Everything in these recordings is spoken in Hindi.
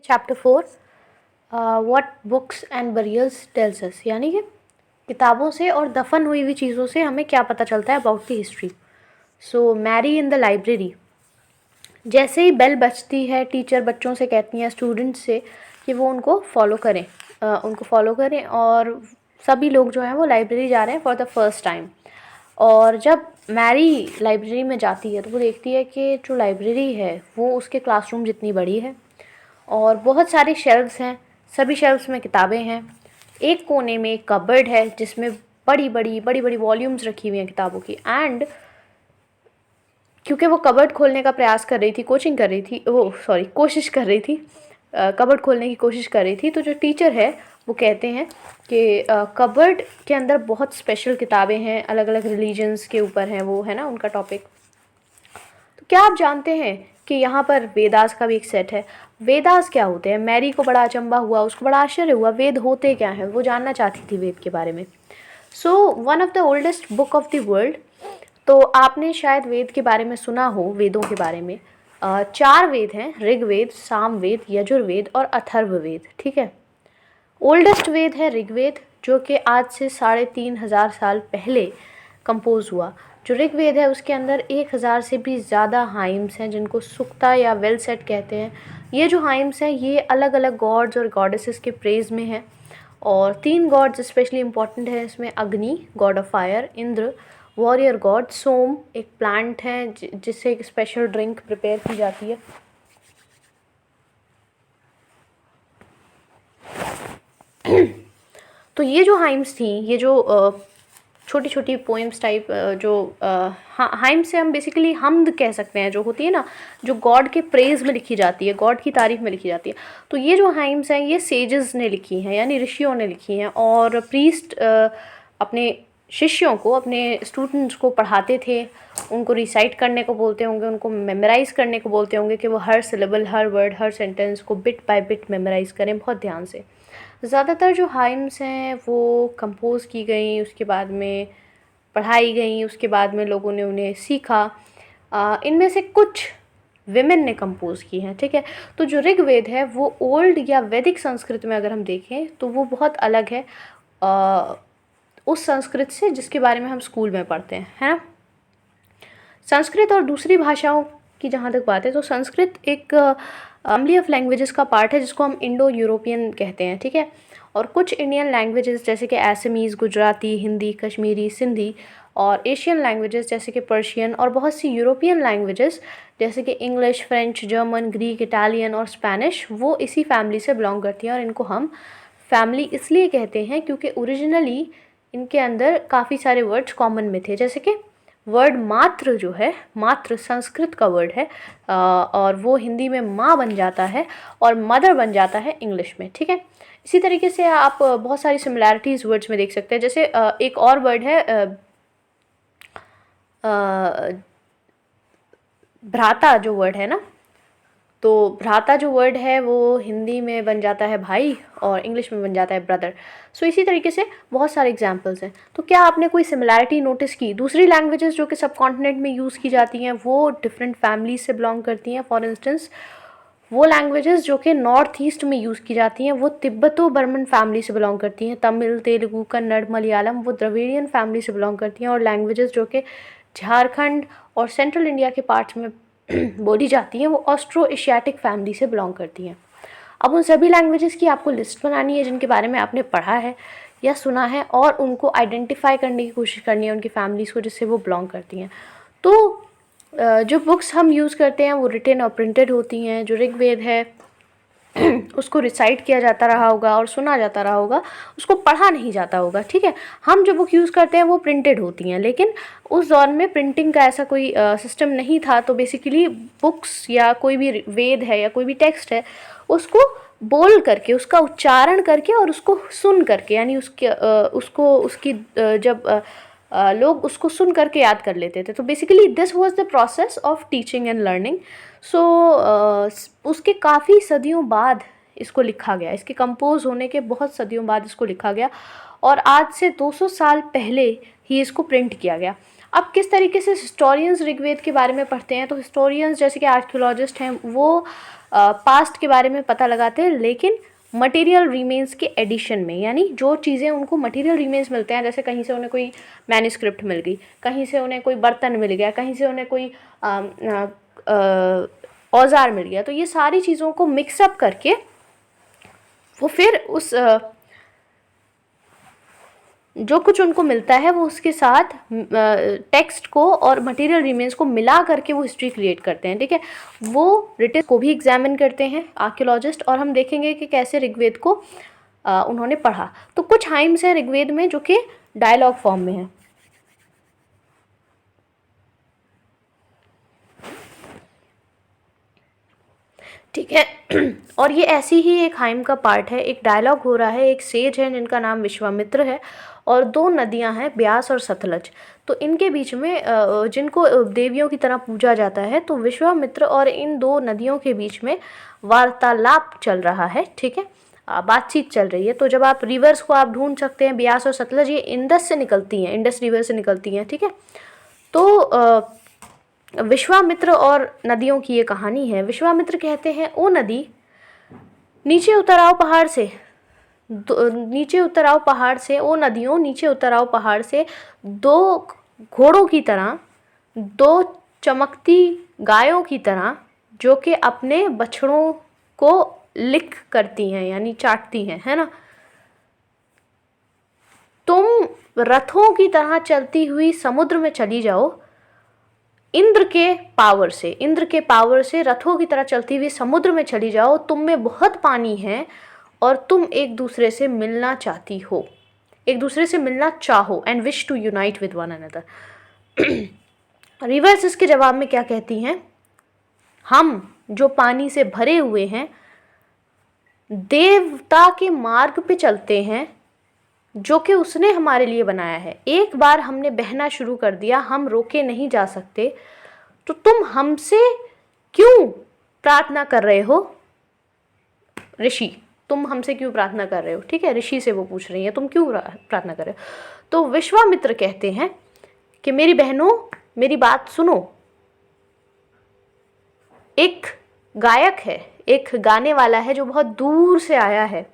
Chapter 4 what books and burials tells us, यानी कि किताबों से और दफन हुई हुई चीज़ों से हमें क्या पता चलता है about the history. So Mary in the library. जैसे ही बेल बजती है टीचर बच्चों से कहती हैं, स्टूडेंट्स से, कि वो उनको फॉलो करें और सभी लोग जो हैं वो लाइब्रेरी जा रहे हैं फॉर द फर्स्ट टाइम। और जब मैरी लाइब्रेरी में जाती है तो वो देखती है कि जो लाइब्रेरी है वो उसके क्लासरूम जितनी बड़ी है और बहुत सारे शेल्व्स हैं, सभी शेल्व्स में किताबें हैं। एक कोने में एक कबर्ड है जिसमें बड़ी बड़ी वॉल्यूम्स रखी हुई हैं किताबों की। एंड क्योंकि वो कबर्ड खोलने का प्रयास कर रही थी, कोशिश कर रही थी, कबर्ड खोलने की कोशिश कर रही थी, तो जो टीचर है वो कहते हैं कि कबर्ड के अंदर बहुत स्पेशल किताबें हैं, अलग अलग रिलीजन्स के ऊपर हैं, वो है ना उनका टॉपिक। तो क्या आप जानते हैं कि यहाँ पर वेदास का भी एक सेट है। वेदास क्या होते हैं? मैरी को बड़ा अचंभा हुआ, उसको बड़ा आश्चर्य हुआ, वेद होते क्या हैं, वो जानना चाहती थी वेद के बारे में। So one of the oldest book of the world. तो आपने शायद वेद के बारे में सुना हो, वेदों के बारे में। 4 वेद हैं, ऋग्वेद, सामवेद, यजुर्वेद और अथर्ववेद, ठीक है। ओल्डेस्ट वेद है ऋग्वेद, जो कि आज से 3,500 साल पहले कंपोज हुआ। जो ऋग्वेद है उसके अंदर 1,000 से भी ज़्यादा हाइम्स हैं जिनको सुक्ता या वेल सेट कहते हैं। ये जो हाइम्स हैं ये अलग अलग गॉड्स और गॉडेसेस के प्रेज में हैं। और 3 गॉड्स स्पेशली इंपॉर्टेंट है इसमें: Agni, god of fire; Indra, warrior god; Soma, एक प्लांट है जिससे एक स्पेशल ड्रिंक प्रिपेयर की जाती है। तो ये जो हाइम्स थी, ये जो छोटी छोटी पोएम्स टाइप, जो हाइम से हम बेसिकली हमद कह सकते हैं, जो होती है ना, जो गॉड के प्रेज में लिखी जाती है, गॉड की तारीफ में लिखी जाती है। तो ये जो हाइम्स हैं ये सेजेस ने लिखी हैं, यानी ऋषियों ने लिखी हैं। और प्रीस्ट अपने शिष्यों को, अपने स्टूडेंट्स को पढ़ाते थे, उनको रिसाइट करने को बोलते होंगे, उनको मेमोराइज़ करने को बोलते होंगे कि वो हर सिलेबल, हर वर्ड, हर सेंटेंस को बिट बाय बिट मेमोराइज़ करें बहुत ध्यान से। ज़्यादातर जो हाइम्स हैं वो कंपोज़ की गई, उसके बाद में पढ़ाई गई, उसके बाद में लोगों ने उन्हें सीखा। इनमें से कुछ विमेन ने कंपोज़ की हैं, ठीक है। तो जो ऋग्वेद है वो ओल्ड या वैदिक संस्कृत में अगर हम देखें तो वो बहुत अलग है उस संस्कृत से जिसके बारे में हम स्कूल में पढ़ते हैं, है ना। संस्कृत और दूसरी भाषाओं की जहाँ तक बात है तो संस्कृत एक फैमिली ऑफ लैंग्वेजेस का पार्ट है जिसको हम इंडो यूरोपियन कहते हैं, ठीक है। और कुछ इंडियन लैंग्वेजेस जैसे कि असमीज़, गुजराती, हिंदी, कश्मीरी, सिंधी, और एशियन लैंग्वेजेस जैसे कि पर्शियन, और बहुत सी यूरोपियन लैंग्वेजेस जैसे कि English, French, German, Greek, Italian और स्पेनिश, वो इसी फैमिली से बिलोंग करती हैं। और इनको हम फैमिली इसलिए कहते हैं क्योंकि ओरिजिनली इनके अंदर काफ़ी सारे वर्ड्स कॉमन में थे। जैसे कि वर्ड मात्र जो है, मात्र संस्कृत का वर्ड है, और वो हिंदी में माँ बन जाता है और मदर बन जाता है इंग्लिश में, ठीक है। इसी तरीके से आप बहुत सारी सिमिलैरिटीज़ वर्ड्स में देख सकते हैं। जैसे एक और वर्ड है भ्राता, जो वर्ड है ना, तो भ्राता जो वर्ड है वो हिंदी में बन जाता है भाई और इंग्लिश में बन जाता है ब्रदर। सो इसी तरीके से बहुत सारे एग्जांपल्स हैं। तो क्या आपने कोई सिमिलैरिटी नोटिस की? दूसरी लैंग्वेजेस जो कि सब कॉन्टिनेंट में यूज़ की जाती हैं वो डिफरेंट फैमिलीज से बिलोंग करती हैं। फॉर इंस्टेंस वो लैंग्वेजेस जो कि नॉर्थ ईस्ट में यूज़ की जाती हैं वो तिब्बतो बर्मन फैमिली से बिलोंग करती हैं। तमिल, तेलुगु, कन्नड़, मलयालम वो द्रविडियन फैमिली से बिलोंग करती हैं। और लैंग्वेजेस जो कि झारखंड और सेंट्रल इंडिया के पार्ट्स में बोली जाती हैं वो ऑस्ट्रो एशियाटिक फैमिली से बिलोंग करती हैं। अब उन सभी लैंग्वेजेस की आपको लिस्ट बनानी है जिनके बारे में आपने पढ़ा है या सुना है, और उनको आइडेंटिफाई करने की कोशिश करनी है उनकी फैमिलीज़ को जिससे वो बिलोंग करती हैं। तो जो बुक्स हम यूज़ करते हैं वो रिटन और प्रिंटेड होती हैं। जो ऋग्वेद है उसको रिसाइट किया जाता रहा होगा और सुना जाता रहा होगा, उसको पढ़ा नहीं जाता होगा, ठीक है। हम जो बुक यूज़ करते हैं वो प्रिंटेड होती हैं, लेकिन उस दौर में प्रिंटिंग का ऐसा कोई सिस्टम नहीं था। तो बेसिकली बुक्स या कोई भी वेद है या कोई भी टेक्स्ट है उसको बोल करके, उसका उच्चारण करके और उसको सुन करके, यानी जब लोग उसको सुन करके याद कर लेते थे। तो basically this was the process of teaching and learning. So उसके काफ़ी सदियों बाद इसको लिखा गया, इसके कंपोज होने के बहुत सदियों बाद इसको लिखा गया, और आज से 200 साल पहले ही इसको प्रिंट किया गया। अब किस तरीके से हिस्टोरियंस ऋग्वेद के बारे में पढ़ते हैं, तो हिस्टोरियंस जैसे कि आर्कियोलॉजिस्ट हैं वो पास्ट के बारे में पता लगाते हैं, लेकिन मटेरियल रिमेन्स के एडिशन में, यानी जो चीज़ें उनको मटेरियल रिमेन्स मिलते हैं, जैसे कहीं से उन्हें कोई मैन्युस्क्रिप्ट मिल गई, कहीं से उन्हें कोई बर्तन मिल गया, कहीं से उन्हें कोई औजार मिल गया, तो ये सारी चीज़ों को मिक्सअप करके वो फिर उस जो कुछ उनको मिलता है वो उसके साथ टेक्स्ट को और मटेरियल रिमेन्स को मिला करके वो हिस्ट्री क्रिएट करते हैं, ठीक है। वो रिटन को भी एग्जामिन करते हैं आर्कियोलॉजिस्ट, और हम देखेंगे कि कैसे ऋग्वेद को उन्होंने पढ़ा। तो कुछ हाइम्स हैं ऋग्वेद में जो कि डायलॉग फॉर्म में है। ठीक है, और ये ऐसी ही एक हाइम का पार्ट है, एक डायलॉग हो रहा है, एक सेज है जिनका नाम विश्वामित्र है, और दो नदियां हैं ब्यास और सतलज। तो इनके बीच में जिनको देवियों की तरह पूजा जाता है, तो विश्वामित्र और इन दो नदियों के बीच में वार्तालाप चल रहा है, ठीक है, बातचीत चल रही है। तो जब आप रिवर्स को आप ढूंढ सकते हैं, ब्यास और सतलज ये इंडस से निकलती हैं, इंडस रिवर से निकलती हैं, ठीक है। तो विश्वामित्र और नदियों की ये कहानी है। विश्वामित्र कहते हैं, ओ नदी नीचे उतर आओ पहाड़ से, नीचे उतर आओ पहाड़ से, ओ नदियों नीचे उतर आओ पहाड़ से, दो घोड़ों की तरह, दो चमकती गायों की तरह, जो कि अपने बछड़ों को लिक करती हैं, यानी चाटती हैं, है ना। तुम रथों की तरह चलती हुई समुद्र में चली जाओ, इंद्र के पावर से रथों की तरह चलती हुई समुद्र में चली जाओ, तुम में बहुत पानी है और तुम एक दूसरे से मिलना चाहती हो, एक दूसरे से मिलना चाहो, and wish to unite with one another. Rivers इसके जवाब में क्या कहती हैं, हम जो पानी से भरे हुए हैं देवता के मार्ग पे चलते हैं जो कि उसने हमारे लिए बनाया है। एक बार हमने बहना शुरू कर दिया, हम रोके नहीं जा सकते। तो तुम हमसे क्यों प्रार्थना कर रहे हो ऋषि, तुम हमसे क्यों प्रार्थना कर रहे हो, ठीक है, ऋषि से वो पूछ रही है तुम क्यों प्रार्थना कर रहे हो। तो विश्वामित्र कहते हैं कि मेरी बहनों मेरी बात सुनो, एक गायक है, एक गाने वाला है जो बहुत दूर से आया है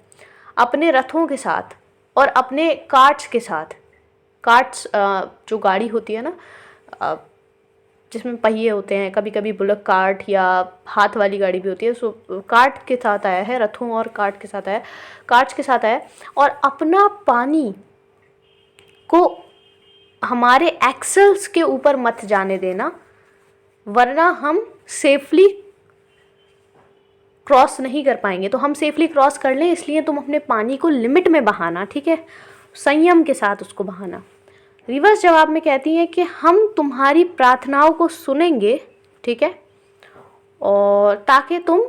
अपने रथों के साथ और अपने कार्ट्स के साथ। कार्ट्स जो गाड़ी होती है ना, जिसमें पहिए होते हैं, कभी कभी बुलक कार्ट या हाथ वाली गाड़ी भी होती है। सो कार्ट के साथ आया है, रथों और कार्ट के साथ आया, कार्ट्स के साथ आया, और अपना पानी को हमारे एक्सेल्स के ऊपर मत जाने देना, वरना हम सेफली क्रॉस नहीं कर पाएंगे। तो हम सेफली क्रॉस कर लें, इसलिए तुम अपने पानी को लिमिट में बहाना, ठीक है, संयम के साथ उसको बहाना। रिवर्स जवाब में कहती हैं कि हम तुम्हारी प्रार्थनाओं को सुनेंगे, ठीक है, और ताकि तुम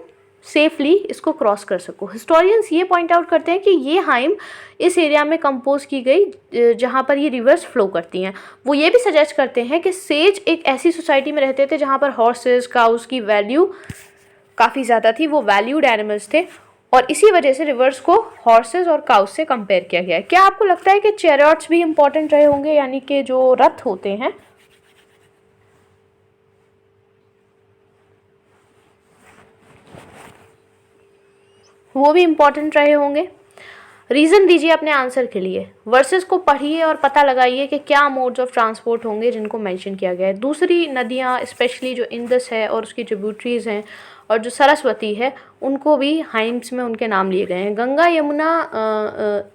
सेफली इसको क्रॉस कर सको। हिस्टोरियंस ये पॉइंट आउट करते हैं कि ये हाइम इस एरिया में कंपोज की गई जहाँ पर ये रिवर्स फ्लो करती हैं। वो ये भी सजेस्ट करते हैं कि सेज एक ऐसी सोसाइटी में रहते थे जहाँ पर हॉर्सेस काउस की वैल्यू काफ़ी ज़्यादा थी, वो वैल्यूड एनिमल्स थे, और इसी वजह से रिवर्स को हॉर्सेस और काउस से कंपेयर किया गया है। क्या आपको लगता है कि चैरियट्स भी इंपॉर्टेंट रहे होंगे, यानी कि जो रथ होते हैं वो भी इंपॉर्टेंट रहे होंगे? रीज़न दीजिए अपने आंसर के लिए। वर्सेस को पढ़िए और पता लगाइए कि क्या मोड्स ऑफ ट्रांसपोर्ट होंगे जिनको मेंशन किया गया है। दूसरी नदियाँ स्पेशली जो इंदस है और उसकी ट्रिब्यूटरीज हैं और जो सरस्वती है, उनको भी हाइम्स में उनके नाम लिए गए हैं। गंगा यमुना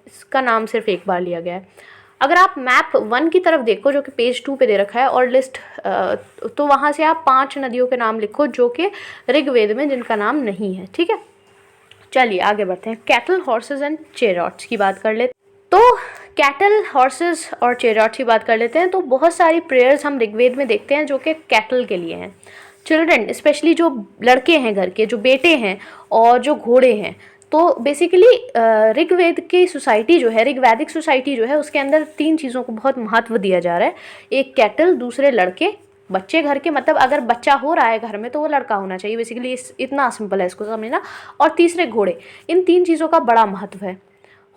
इसका नाम सिर्फ एक बार लिया गया है। अगर आप मैप 1 की तरफ देखो जो कि पेज 2 पे दे रखा है और लिस्ट, तो वहाँ से आप 5 नदियों के नाम लिखो जो कि ऋग्वेद में जिनका नाम नहीं है, ठीक है। चलिए आगे बढ़ते हैं। कैटल, हॉर्सेस एंड चेरियट्स की बात कर लेते। तो कैटल, हॉर्सेस और चेरियट्स की बात कर लेते हैं। तो बहुत सारी प्रेयर्स हम ऋग्वेद में देखते हैं जो कि कैटल के लिए हैं। चिल्ड्रन स्पेशली जो लड़के हैं घर के, जो बेटे हैं और जो घोड़े हैं, तो बेसिकली ऋग्वेद की सोसाइटी जो है, ऋग्वैदिक सोसाइटी जो है, उसके अंदर 3 चीज़ों को बहुत महत्व दिया जा रहा है। एक कैटल, दूसरे लड़के, बच्चे घर के, मतलब अगर बच्चा हो रहा है घर में तो वो लड़का होना चाहिए, बेसिकली इतना सिंपल है इसको समझना, और तीसरे घोड़े। इन 3 चीज़ों का बड़ा महत्व है।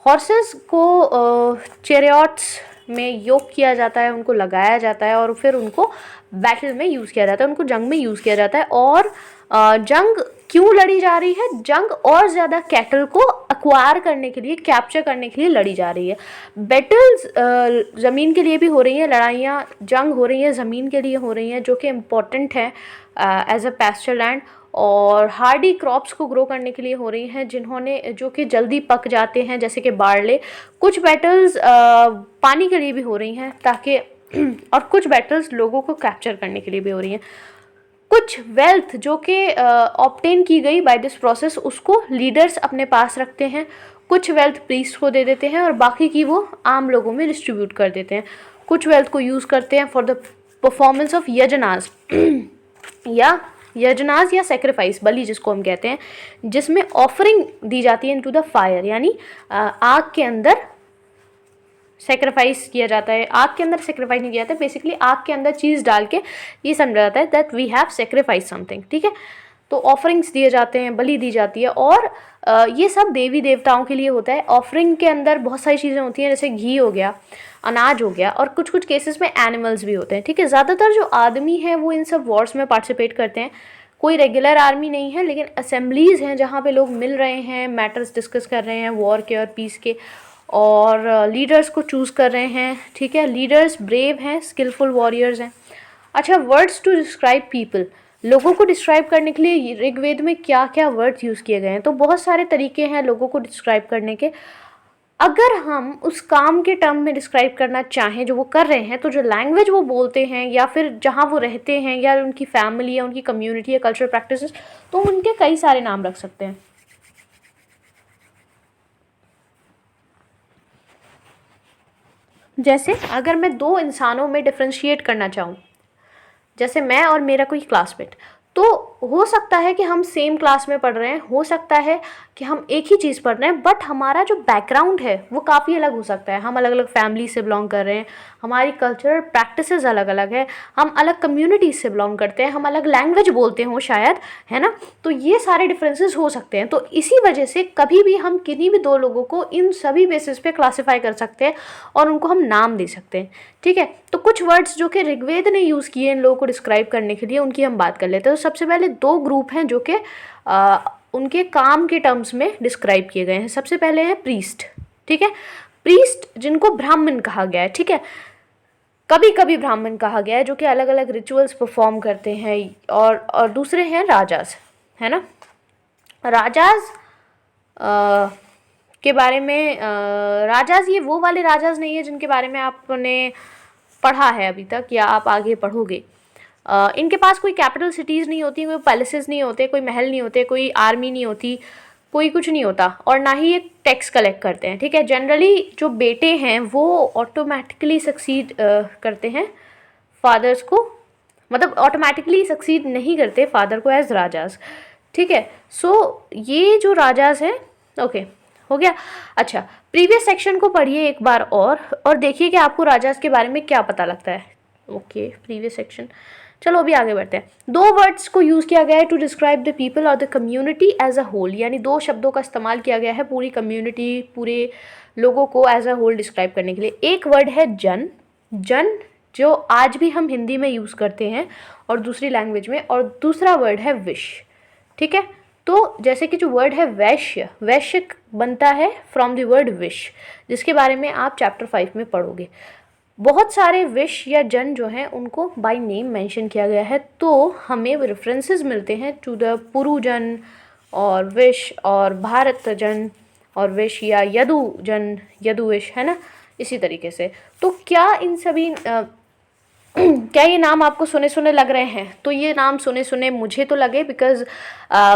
हॉर्सेस को चैरियट्स में योग किया जाता है, उनको लगाया जाता है और फिर उनको बैटल में यूज़ किया जाता है, उनको जंग में यूज़ किया जाता है। और जंग क्यों लड़ी जा रही है? जंग और ज़्यादा कैटल को अक्वायर करने के लिए, कैप्चर करने के लिए लड़ी जा रही है। बैटल्स ज़मीन के लिए भी हो रही हैं, लड़ाइयाँ जंग हो रही हैं ज़मीन के लिए हो रही हैं, जो कि इम्पॉर्टेंट है एज अ पैस्चर लैंड। और हार्डी क्रॉप्स को ग्रो करने के लिए हो रही हैं, जो कि जल्दी पक जाते हैं, जैसे कि बार्ले। कुछ बैटल्स पानी के लिए भी हो रही हैं ताकि और कुछ बैटल्स लोगों को कैप्चर करने के लिए भी हो रही हैं। कुछ वेल्थ जो कि ऑब्टेन की गई बाय दिस प्रोसेस, उसको लीडर्स अपने पास रखते हैं। कुछ वेल्थ प्रीस्ट को दे देते हैं और बाकी की वो आम लोगों में डिस्ट्रीब्यूट कर देते हैं। कुछ वेल्थ को यूज़ करते हैं फॉर द परफॉर्मेंस ऑफ यजनास या सेक्रीफाइस, बलि जिसको हम कहते हैं, जिसमें ऑफरिंग दी जाती है इनटू द फायर, यानी आग के अंदर सेक्रीफाइस किया जाता है। आग के अंदर सेक्रीफाइस नहीं किया जाता है, बेसिकली आग के अंदर चीज़ डाल के ये समझा जाता है that we have sacrifice something, ठीक है। तो ऑफरिंग्स दिए जाते हैं, बलि दी जाती है, और ये सब देवी देवताओं के लिए होता है। ऑफरिंग के अंदर बहुत सारी चीज़ें होती हैं, जैसे घी हो गया, अनाज हो गया, और कुछ कुछ केसेस में एनिमल्स भी होते हैं, ठीक है। ज़्यादातर जो आदमी हैं वो इन सब वॉर्स में पार्टिसिपेट करते हैं। कोई रेगुलर आर्मी नहीं है, लेकिन असेंबलीज़ हैं जहाँ पे लोग मिल रहे हैं, मैटर्स डिस्कस कर रहे हैं वॉर के और पीस के, और लीडर्स को चूज़ कर रहे हैं, ठीक है। लीडर्स ब्रेव हैं, स्किलफुल वॉरियर्स हैं। अच्छा, वर्ड्स टू डिस्क्राइब पीपल, लोगों को डिस्क्राइब करने के लिए ऋग्वेद में क्या क्या वर्ड्स यूज़ किए गए हैं? तो बहुत सारे तरीके हैं लोगों को डिस्क्राइब करने के। अगर हम उस काम के टर्म में डिस्क्राइब करना चाहें जो वो कर रहे हैं, तो जो लैंग्वेज वो बोलते हैं या फिर जहाँ वो रहते हैं या उनकी फैमिली या उनकी कम्युनिटी या कल्चरल प्रैक्टिसेस, तो उनके कई सारे नाम रख सकते हैं। जैसे अगर मैं दो इंसानों में डिफ्रेंशिएट करना चाहूँ, जैसे मैं और मेरा कोई क्लासमेट, तो हो सकता है कि हम सेम क्लास में पढ़ रहे हैं, हो सकता है कि हम एक ही चीज़ पढ़ रहे हैं, बट हमारा जो बैकग्राउंड है वो काफ़ी अलग हो सकता है। हम अलग अलग फैमिली से बिलोंग कर रहे हैं, हमारी कल्चरल प्रैक्टिसेस अलग अलग है, हम अलग कम्युनिटीज से बिलोंग करते हैं, हम अलग लैंग्वेज बोलते हो शायद, है ना। तो ये सारे डिफरेंसेस हो सकते हैं। तो इसी वजह से कभी भी हम किन्हीं भी दो लोगों को इन सभी बेसिस पे क्लासीफाई कर सकते हैं और उनको हम नाम दे सकते हैं, ठीक है। तो कुछ वर्ड्स जो कि ऋग्वेद ने यूज़ किए इन लोगों को डिस्क्राइब करने के लिए, उनकी हम बात कर लेते हैं। तो सबसे पहले दो ग्रुप हैं जो कि उनके काम के टर्म्स में डिस्क्राइब किए गए हैं। सबसे पहले है प्रीस्ट, ठीक है। प्रीस्ट जिनको ब्राह्मण कहा गया है, ठीक है, कभी कभी ब्राह्मण कहा गया है, जो कि अलग अलग रिचुअल्स परफॉर्म करते हैं। और दूसरे हैं राजाज, है ना। राजाज के बारे में, राजाज ये वो वाले राजाज नहीं है जिनके बारे में आपने पढ़ा है अभी तक या आप आगे पढ़ोगे। इनके पास कोई कैपिटल सिटीज़ नहीं होती, कोई पैलेसेस नहीं होते, कोई महल नहीं होते, कोई आर्मी नहीं होती, कोई कुछ नहीं होता, और ना ही ये टैक्स कलेक्ट करते हैं, ठीक है। जनरली जो बेटे हैं वो ऑटोमेटिकली सक्सीड करते हैं फादर्स को, मतलब ऑटोमेटिकली सक्सीड नहीं करते फादर को एज राजाज, ठीक है। सो ये जो राजाज हैं, ओके, हो गया। अच्छा, प्रीवियस सेक्शन को पढ़िए एक बार और देखिए कि आपको राजाज के बारे में क्या पता लगता है। ओके, प्रीवियस सेक्शन, चलो अभी आगे बढ़ते हैं। दो वर्ड्स को यूज़ किया गया है टू डिस्क्राइब द पीपल और the community as a whole, यानी दो शब्दों का इस्तेमाल किया गया है पूरी कम्युनिटी, पूरे लोगों को एज अ होल डिस्क्राइब करने के लिए। एक वर्ड है जन, जन जो आज भी हम हिंदी में यूज़ करते हैं और दूसरी लैंग्वेज में, और दूसरा वर्ड है विश, ठीक है। तो जैसे कि जो वर्ड है वैश्य, वैश्य बनता है फ्रॉम द वर्ड विश, जिसके बारे में आप चैप्टर 5 में पढ़ोगे। बहुत सारे विश या जन जो हैं उनको बाय नेम मेंशन किया गया है, तो हमें रेफरेंसेस मिलते हैं टू द पुरु जन और विश और भारत जन और विश या यदु जन, यदु विश, है ना, इसी तरीके से। तो क्या इन सभी क्या ये नाम आपको सुने सुने लग रहे हैं? तो ये नाम सुने सुने मुझे तो लगे, बिकॉज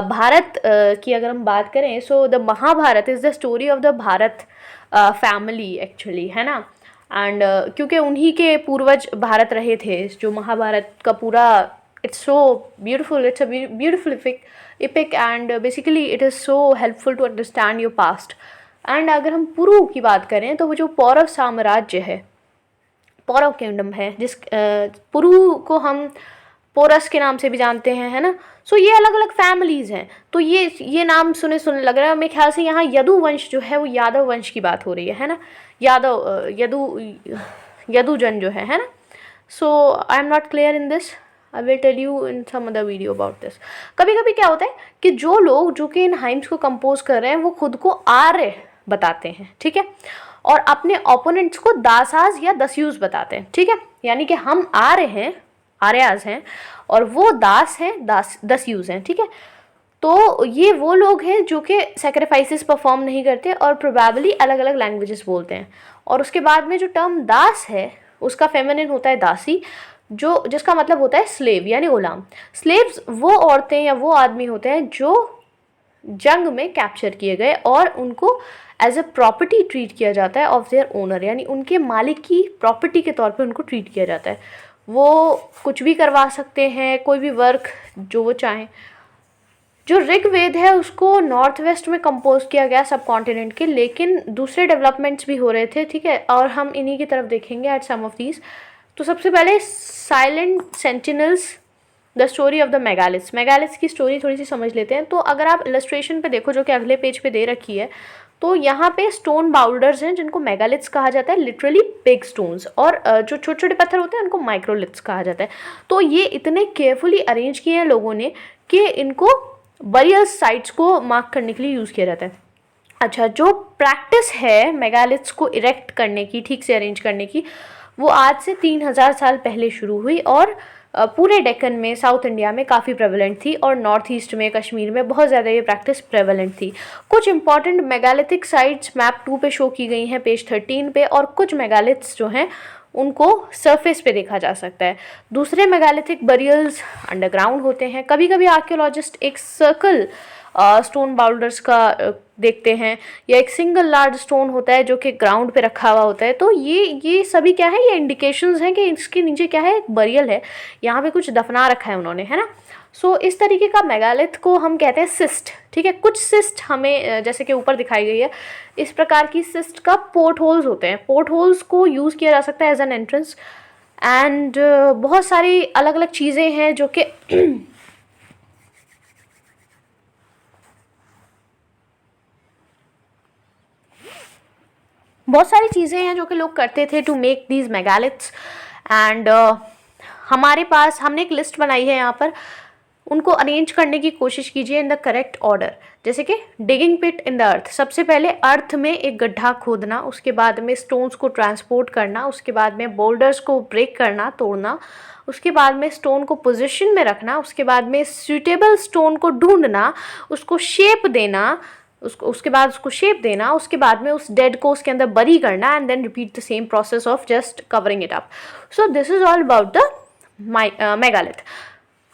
भारत की अगर हम बात करें, so the Mahabharata is the story of the Bharata family actually, है ना। एंड क्योंकि उन्हीं के पूर्वज भारत रहे थे, जो महाभारत का पूरा, it's so beautiful, it's a beautiful epic and basically it is so helpful to understand your past. And अगर हम पुरु की बात करें, तो वो जो पौरव साम्राज्य है, पौरव किंगडम है, जिस पुरु को हम पोरस के नाम से भी जानते हैं, है ना। सो ये अलग अलग फैमिलीज़ हैं। तो ये नाम सुने सुने लग रहा है। मेरे ख्याल से यहाँ यदु वंश जो है वो यादव वंश की बात हो रही है ना। यदुजन जो है ना। So I am not clear in this, I will tell you in some other video about this. कभी कभी क्या होता है कि जो लोग जो कि इन हाइम्स को कंपोज कर रहे हैं वो खुद को आर्य बताते हैं, ठीक है, और अपने ओपोनेंट्स को दासाज या दस्यूज बताते हैं, ठीक है। यानी कि हम आर्य हैं, आर्याज हैं, और वो दास हैं, दस्यूज हैं, ठीक है। तो ये वो लोग हैं जो कि सेक्रीफाइसेस परफॉर्म नहीं करते और प्रोबेबली अलग अलग लैंग्वेजेस बोलते हैं। और उसके बाद में जो टर्म दास है उसका फेमिनिन होता है दासी, जो जिसका मतलब होता है स्लेव यानी गुलाम। स्लेव्स वो औरतें या वो आदमी होते हैं जो जंग में कैप्चर किए गए और उनको एज ए प्रॉपर्टी ट्रीट किया जाता है ऑफ देयर ओनर, यानी उनके मालिक की प्रॉपर्टी के तौर पे उनको ट्रीट किया जाता है। वो कुछ भी करवा सकते हैं, कोई भी वर्क जो वो चाहें। जो ऋग्वेद है उसको नॉर्थ वेस्ट में कंपोज किया गया सब कॉन्टिनेंट के, लेकिन दूसरे डेवलपमेंट्स भी हो रहे थे, ठीक है, और हम इन्हीं की तरफ देखेंगे एट सम ऑफ दीज। तो सबसे पहले silent sentinels, the story of the megaliths. Megaliths की स्टोरी थोड़ी सी समझ लेते हैं। तो अगर आप इलस्ट्रेशन पे देखो जो कि अगले पेज पे दे रखी है, तो यहाँ पे स्टोन बाउल्डर्स हैं जिनको मेगालिथ्स कहा जाता है, लिटरली बिग स्टोन्स, और जो छोटे छोटे पत्थर होते हैं उनको माइक्रोलिथ्स कहा जाता है। तो ये इतने केयरफुली अरेंज किए हैं लोगों ने कि इनको बरियल साइट्स को मार्क करने के लिए यूज़ किया जाता है। अच्छा, जो प्रैक्टिस है मेगालिथ्स को इरेक्ट करने की, ठीक से अरेंज करने की, वो आज से 3000 साल पहले शुरू हुई और पूरे डेक्कन में, साउथ इंडिया में काफ़ी प्रेवलेंट थी, और नॉर्थ ईस्ट में, कश्मीर में बहुत ज़्यादा ये प्रैक्टिस प्रेवलेंट थी। कुछ इंपॉर्टेंट मेगालिथिक साइट्स मैप 2 पे शो की गई हैं, पेज 13 पे, और कुछ मेगालिथ्स जो हैं उनको सरफेस पे देखा जा सकता है। दूसरे मेगालिथिक बरियल्स अंडरग्राउंड होते हैं। कभी कभी आर्कियोलॉजिस्ट एक सर्कल स्टोन बाउल्डर्स का देखते हैं, या एक सिंगल लार्ज स्टोन होता है जो कि ग्राउंड पे रखा हुआ होता है। तो ये सभी क्या है, ये इंडिकेशंस हैं कि इसके नीचे क्या है, एक बरियल है, यहाँ पे कुछ दफना रखा है उन्होंने, है ना। सो इस तरीके का मेगालिथ को हम कहते हैं सिस्ट, ठीक है। कुछ सिस्ट हमें जैसे कि ऊपर दिखाई गई है, इस प्रकार की सिस्ट का पोर्ट होल्स होते हैं। पोर्ट होल्स को यूज़ किया जा सकता है एज एन एंट्रेंस, एंड बहुत सारी अलग अलग चीज़ें हैं जो कि बहुत सारी चीज़ें हैं जो कि लोग करते थे to make these megaliths. And हमारे पास, हमने एक लिस्ट बनाई है यहाँ पर, उनको अरेंज करने की कोशिश कीजिए इन द करेक्ट ऑर्डर। जैसे कि digging pit in the earth, सबसे पहले अर्थ में एक गड्ढा खोदना, उसके बाद में स्टोन्स को ट्रांसपोर्ट करना, उसके बाद में बोल्डर्स को ब्रेक करना, तोड़ना, उसके बाद में स्टोन को पोजीशन में रखना, उसके बाद में सूटेबल स्टोन को ढूंढना, उसको शेप देना, उसके बाद उसको शेप देना, उसके बाद में उस डेड को उसके अंदर बरी करना, and then repeat the same process of just covering it up. So this is all about the megalith.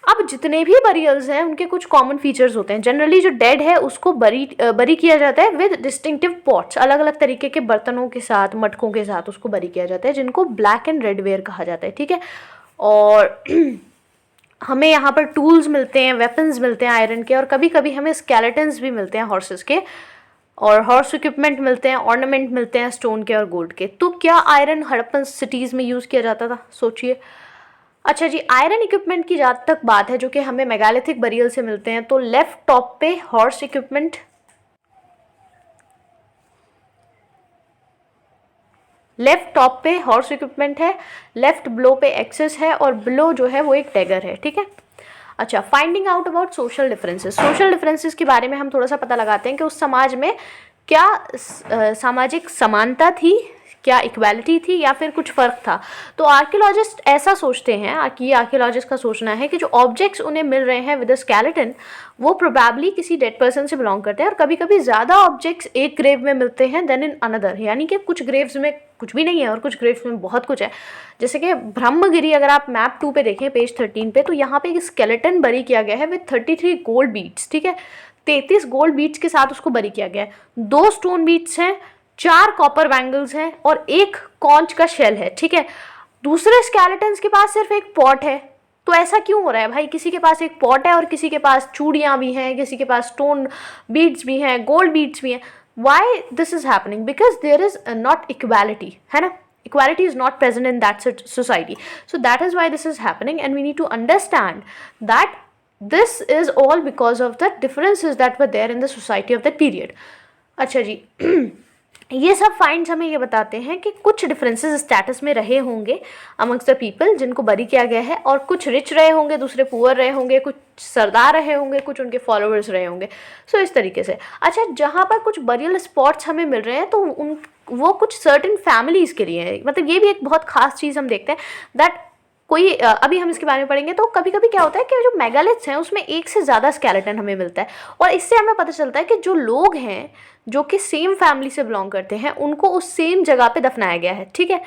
अब जितने भी बरियल्स हैं उनके कुछ कॉमन फीचर्स होते हैं। जनरली जो डेड है उसको बरी किया जाता है विद डिस्टिंक्टिव पॉट्स, अलग अलग तरीके के बर्तनों के साथ, मटकों के साथ उसको बरी किया जाता है, जिनको ब्लैक एंड रेड वेयर कहा जाता है, ठीक है। और हमें यहाँ पर टूल्स मिलते हैं, वेपन्स मिलते हैं आयरन के, और कभी कभी हमें स्केलेटन्स भी मिलते हैं हॉर्सेस के, और हॉर्स इक्विपमेंट मिलते हैं, ऑर्नामेंट मिलते हैं स्टोन के और गोल्ड के। तो क्या आयरन हड़प्पन सिटीज़ में यूज़ किया जाता था, सोचिए। अच्छा जी, आयरन इक्विपमेंट की जहाँ तक बात है जो कि हमें मेगालिथिक बरियल से मिलते हैं, तो लेफ्ट टॉप पे हॉर्स इक्विपमेंट, लेफ्ट टॉप पे हॉर्स इक्विपमेंट है, लेफ्ट ब्लो पे एक्सेस है, और ब्लो जो है वो एक टैगर है, ठीक है। अच्छा, finding out about social differences. Social differences के बारे में हम थोड़ा सा पता लगाते हैं कि उस समाज में क्या सामाजिक समानता थी, क्या इक्वालिटी थी, या फिर कुछ फ़र्क था। तो आर्कियोलॉजिस्ट ऐसा सोचते हैं कि आर्कियोलॉजिस्ट का सोचना है कि जो ऑब्जेक्ट्स उन्हें मिल रहे हैं विद अ स्केलेटन, वो प्रोबेबली किसी डेड पर्सन से बिलोंग करते हैं, और कभी कभी ज़्यादा ऑब्जेक्ट्स एक ग्रेव में मिलते हैं देन इन अनदर, यानी कि कुछ ग्रेव्स में कुछ भी नहीं है और कुछ ग्रेव्स में बहुत कुछ है। जैसे कि ब्रह्मगिरी, अगर आप मैप 2 पे देखें, पेज 13 पे, तो यहाँ पे एक स्केलेटन बरी किया गया है विद 33 गोल्ड बीट्स, ठीक है। 33 गोल्ड बीट्स के साथ उसको बरी किया गया है। 2 स्टोन बीट्स हैं, 4 कॉपर बैंगल्स हैं, और 1 कॉन्च का शेल है, ठीक है। दूसरे स्केलेटन्स के पास सिर्फ एक पॉट है। तो ऐसा क्यों हो रहा है भाई, किसी के पास एक पॉट है और किसी के पास चूड़ियाँ भी हैं, किसी के पास स्टोन बीड्स भी हैं, गोल्ड बीड्स भी हैं। Why this is happening? Because there is not equality, है ना। equality is not present in that society. So that is why this is happening, and we need to understand that this is all because of the differences that were there in the society of that period. अच्छा जी, ये सब फाइंड्स हमें ये बताते हैं कि कुछ डिफरेंसेस स्टेटस में रहे होंगे अमंग्स द पीपल जिनको बरी किया गया है, और कुछ रिच रहे होंगे, दूसरे पुअर रहे होंगे, कुछ सरदार रहे होंगे, कुछ उनके फॉलोअर्स रहे होंगे. सो इस तरीके से. अच्छा, जहाँ पर कुछ बरियल स्पॉट्स हमें मिल रहे हैं तो उन वो कुछ सर्टेन फैमिलीज़ के लिए है. मतलब ये भी एक बहुत खास चीज़ हम देखते हैं दैट कोई अभी हम इसके बारे में पढ़ेंगे. तो कभी कभी क्या होता है कि जो मेगालिथ्स हैं उसमें एक से ज़्यादा स्केलेटन हमें मिलता है, और इससे हमें पता चलता है कि जो लोग हैं जो कि सेम फैमिली से बिलोंग करते हैं उनको उस सेम जगह पे दफनाया गया है. ठीक है,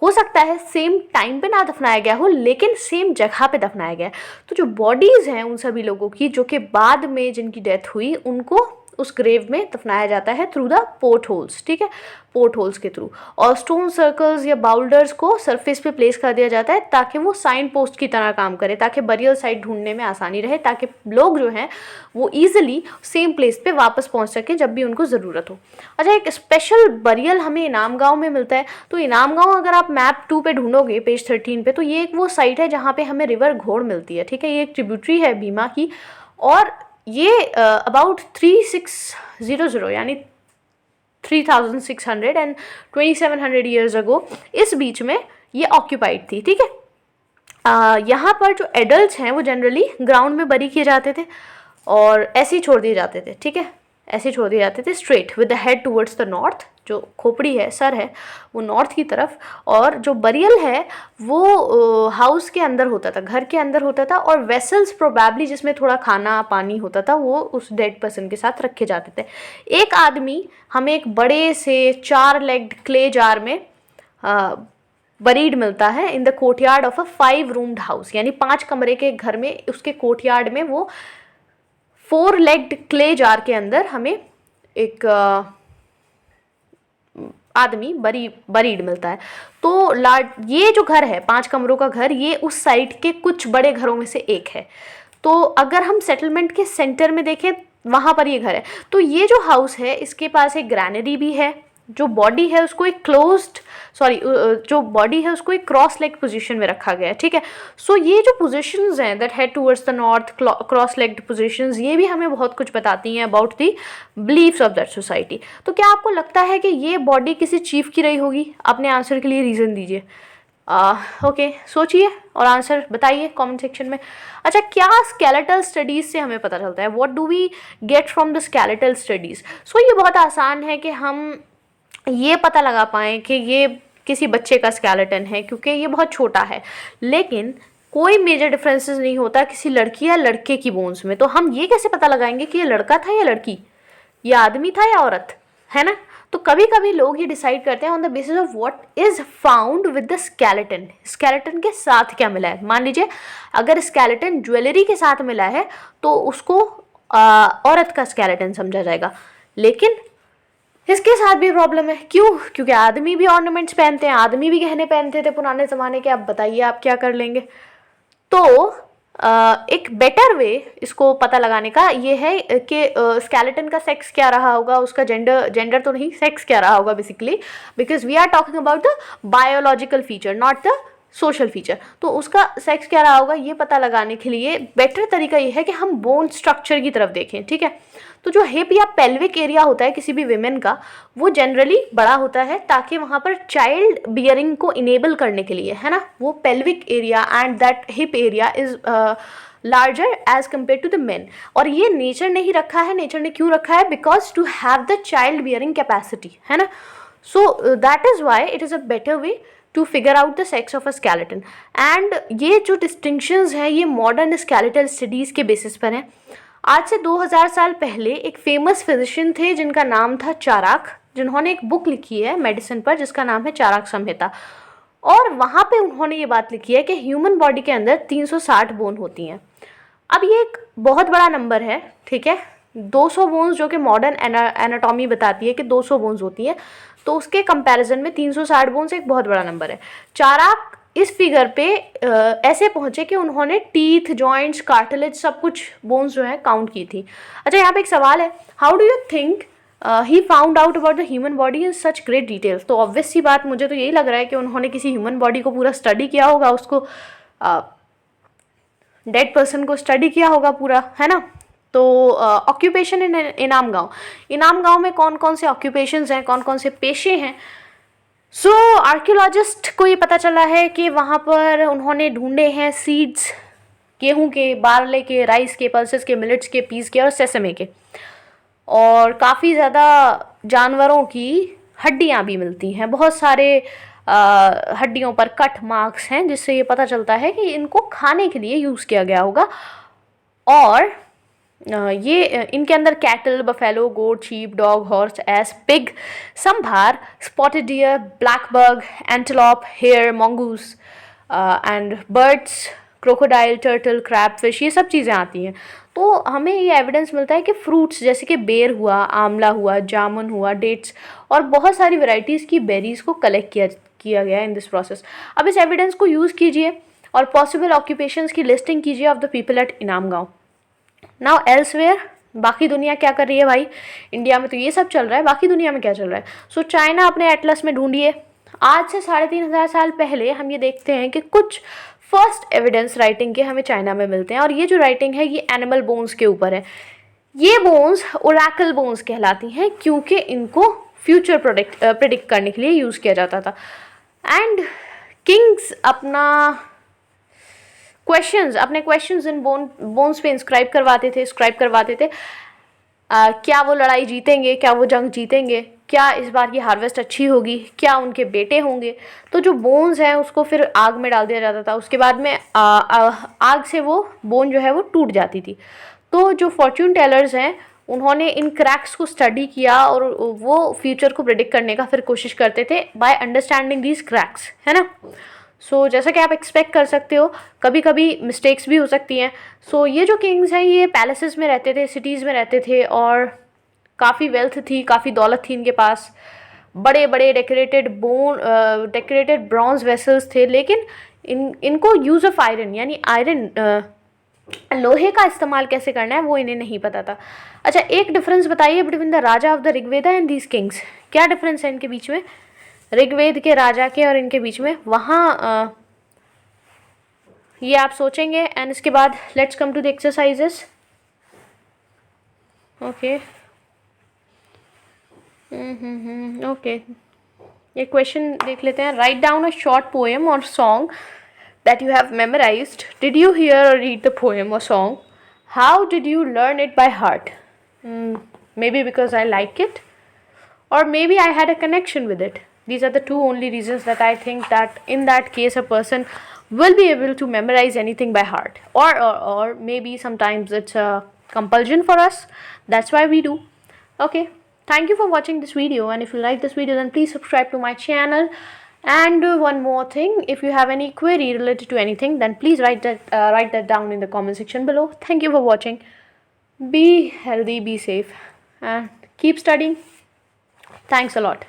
हो सकता है सेम टाइम पे ना दफनाया गया हो, लेकिन सेम जगह पे दफनाया गया है. तो जो बॉडीज़ हैं उन सभी लोगों की जो कि बाद में जिनकी डेथ हुई, उनको उस ग्रेव में दफनाया जाता है थ्रू द पोर्ट होल्स. ठीक है, पोर्ट होल्स के थ्रू. और स्टोन सर्कल्स या बाउल्डर्स को सरफेस पे प्लेस कर दिया जाता है ताकि वो साइन पोस्ट की तरह काम करे, ताकि बरियल साइट ढूंढने में आसानी रहे, ताकि लोग जो हैं वो ईजिली सेम प्लेस पे वापस पहुंच सकें जब भी उनको ज़रूरत हो. अच्छा, एक स्पेशल बरियल हमें इनाम गाँव में मिलता है. तो इनाम गाँव अगर आप मैप 2 पे ढूंढोगे, पेज 13 पे, तो ये एक वो साइट है जहाँ पे हमें रिवर घोड़ मिलती है. ठीक है, ये एक ट्रिब्यूटरी है भीमा की, और ये अबाउट 3600 यानी 3600 एंड 2700 ईयर्स अगो इस बीच में ये ऑक्यूपाइड थी. ठीक है, यहाँ पर जो एडल्ट्स हैं वो जनरली ग्राउंड में बरी किए जाते थे और ऐसे ही छोड़ दिए जाते थे. ठीक है, ऐसे छोड़ दिए जाते थे straight with the head towards the north. जो खोपड़ी है, सर है, वो नॉर्थ की तरफ, और जो बरियल है वो हाउस के अंदर होता था, घर के अंदर होता था, और वेसल्स प्रोबेबली जिसमें थोड़ा खाना पानी होता था वो उस डेड पर्सन के साथ रखे जाते थे. एक आदमी हमें एक बड़े से 4 लेग्ड क्ले जार में बरीड मिलता है in the courtyard of a 5 roomed house, यानी 5 कमरे के घर में उसके कोर्टयार्ड में वो 4 लेग्ड क्ले जार के अंदर हमें एक आदमी बरीड मिलता है. तो ये जो घर है 5 कमरों का घर, ये उस साइट के कुछ बड़े घरों में से एक है. तो अगर हम सेटलमेंट के सेंटर में देखें, वहाँ पर ये घर है. तो ये जो हाउस है इसके पास एक ग्रैनरी भी है. जो बॉडी है उसको एक जो बॉडी है उसको एक क्रॉस लेग पोजीशन में रखा गया है. ठीक है, सो ये जो पोजीशंस हैं that head towards the north, cross legged positions, ये भी हमें बहुत कुछ बताती हैं about the beliefs of that society. तो क्या आपको लगता है कि ये बॉडी किसी चीफ की रही होगी? अपने आंसर के लिए रीज़न दीजिए. ओके, सोचिए और आंसर बताइए कमेंट सेक्शन में. अच्छा, क्या स्केलेटल स्टडीज़ से हमें पता चलता है? What do we get from the skeletal studies? So ये बहुत आसान है कि हम ये पता लगा पाएँ कि ये किसी बच्चे का स्केलेटन है, क्योंकि ये बहुत छोटा है, लेकिन कोई मेजर डिफरेंसेस नहीं होता किसी लड़की या लड़के की बोन्स में. तो हम ये कैसे पता लगाएंगे कि ये लड़का था या लड़की, ये आदमी था या औरत, है ना? तो कभी कभी लोग ये डिसाइड करते हैं on the basis of what is found with the skeleton. Skeleton के साथ क्या मिला है. मान लीजिए अगर स्केलेटन ज्वेलरी के साथ मिला है तो उसको औरत का स्केलेटन समझा जाएगा, लेकिन इसके साथ भी प्रॉब्लम है. क्यों? क्योंकि आदमी भी ऑर्नामेंट्स पहनते हैं, आदमी भी गहने पहनते थे पुराने ज़माने के. आप बताइए आप क्या कर लेंगे. तो एक बेटर वे इसको पता लगाने का ये है कि स्केलेटन का सेक्स क्या रहा होगा, उसका जेंडर तो नहीं, सेक्स क्या रहा होगा basically, because we are talking about the biological feature not the social feature. तो उसका सेक्स क्या रहा होगा ये पता लगाने के लिए बेटर तरीका ये है कि हम बोन स्ट्रक्चर की तरफ देखें. ठीक है, तो जो हिप या पेल्विक एरिया होता है किसी भी विमेन का, वो जनरली बड़ा होता है ताकि वहाँ पर चाइल्ड बियरिंग को इनेबल करने के लिए, है ना. वो pelvic area and that hip area is larger as compare to the men. और ये नेचर ने ही रखा है. नेचर ने क्यों रखा है? Because to have the child bearing capacity, है ना. So that is why it is a better way to figure out the sex of a skeleton. And ये जो डिस्टिंक्शंस हैं ये मॉडर्न स्केलेटल स्टडीज़ के बेसिस पर हैं. आज से 2000 साल पहले एक फेमस फिजिशियन थे जिनका नाम था चाराक, जिन्होंने एक बुक लिखी है मेडिसिन पर जिसका नाम है चाराक संहिता. और वहाँ पे उन्होंने ये बात लिखी है कि ह्यूमन बॉडी के अंदर 360 बोन होती हैं. अब ये एक बहुत बड़ा नंबर है. ठीक है, 200 बोन्स जो कि मॉडर्न एनाटॉमी बताती है कि 200 बोन्स होती हैं, तो उसके कंपैरिजन में 360 बोन्स एक बहुत बड़ा नंबर है. चाराक इस फिगर पे ऐसे पहुँचे कि उन्होंने टीथ, जॉइंट्स, कार्टिलेज, सब कुछ बोन्स जो है काउंट की थी. अच्छा, यहाँ पे एक सवाल है, how do you think he found out about the human body in such great details. तो ऑब्वियस सी बात, मुझे तो यही लग रहा है कि उन्होंने किसी ह्यूमन बॉडी को पूरा स्टडी किया होगा, उसको डेड पर्सन को स्टडी किया होगा पूरा, है ना। तो ऑक्यूपेशन इन इनाम गांव, इनाम गांव में कौन कौन से ऑक्यूपेशंस हैं, कौन कौन से पेशे हैं। सो आर्कियोलॉजिस्ट को ये पता चला है कि वहाँ पर उन्होंने ढूंढे हैं सीड्स, गेहूं के, बार्ले के, राइस के, पल्सेस के, मिलेट्स के, पीस के और सेसमे के। और काफ़ी ज़्यादा जानवरों की हड्डियाँ भी मिलती हैं, बहुत सारे हड्डियों पर कट मार्क्स हैं, जिससे ये पता चलता है कि इनको खाने के लिए यूज़ किया गया होगा। और ये इनके अंदर cattle, buffalo, goat, sheep, dog, horse, ass, pig, sambar, spotted deer, black buck, antelope, hare, mongoose and birds, crocodile, turtle, crab fish, ये सब चीज़ें आती हैं। तो हमें ये एविडेंस मिलता है कि फ्रूट्स जैसे कि बेर हुआ, आंवला हुआ, जामुन हुआ, डेट्स और बहुत सारी वैरायटीज़ की बेरीज को कलेक्ट किया गया इन दिस प्रोसेस। अब इस एविडेंस को यूज़ कीजिए और पॉसिबल ऑक्यूपेशंस की लिस्टिंग कीजिए ऑफ द पीपल एट इनाम गांव। नाउ एल्सवेयर, बाकी दुनिया क्या कर रही है भाई। इंडिया में तो ये सब चल रहा है, बाकी दुनिया में क्या चल रहा है। सो चाइना अपने एटलस में ढूंढिए। आज से 3500 साल पहले हम ये देखते हैं कि कुछ फर्स्ट एविडेंस राइटिंग के हमें चाइना में मिलते हैं, और ये जो राइटिंग है ये एनिमल बोन्स के ऊपर है। ये बोन्स ओरेकल बोन्स कहलाती हैं, क्योंकि इनको फ्यूचर प्रिडिक्ट करने के लिए यूज़ किया जाता था। एंड किंग्स अपने क्वेश्चंस इन बोन्स पे स्क्राइब करवाते थे। क्या वो लड़ाई जीतेंगे, क्या वो जंग जीतेंगे, क्या इस बार की हार्वेस्ट अच्छी होगी, क्या उनके बेटे होंगे। तो जो बोन्स हैं उसको फिर आग में डाल दिया जाता था, उसके बाद में आग से वो बोन जो है वो टूट जाती थी। तो जो फॉर्च्यून टेलर्स हैं उन्होंने इन क्रैक्स को स्टडी किया और वो फ्यूचर को प्रेडिक्ट करने का फिर कोशिश करते थे बाय अंडरस्टैंडिंग दीज क्रैक्स, है ना। सो जैसा कि आप एक्सपेक्ट कर सकते हो, कभी कभी मिस्टेक्स भी हो सकती हैं। सो ये जो किंग्स हैं ये पैलेसेस में रहते थे, सिटीज़ में रहते थे, और काफ़ी वेल्थ थी, काफ़ी दौलत थी इनके पास, बड़े बड़े डेकोरेटेड ब्रॉन्ज वेसल्स थे। लेकिन इनको यूज़ ऑफ आयरन, यानी लोहे का इस्तेमाल कैसे करना है वो इन्हें नहीं पता था। अच्छा, एक डिफरेंस बताइए between the Raja of the Rigveda and these Kings. क्या डिफरेंस है इनके बीच में, ऋग्वेद के राजा के और इनके बीच में। वहाँ ये आप सोचेंगे। एंड इसके बाद let's come to the exercises. Okay okay, ये क्वेश्चन देख लेते हैं। Write down a short poem और song that you have memorized. Did you hear or read the poem or song? How did you learn it by heart? Maybe because I like it, or maybe I had a connection with it. These are the two only reasons that I think that in that case a person will be able to memorize anything by heart, or maybe sometimes it's a compulsion for us. That's why we do. Okay, thank you for watching this video, and if you like this video then please subscribe to my channel. And one more thing, if you have any query related to anything then please write that down in the comment section below. Thank you for watching. Be healthy, be safe, and keep studying. Thanks a lot.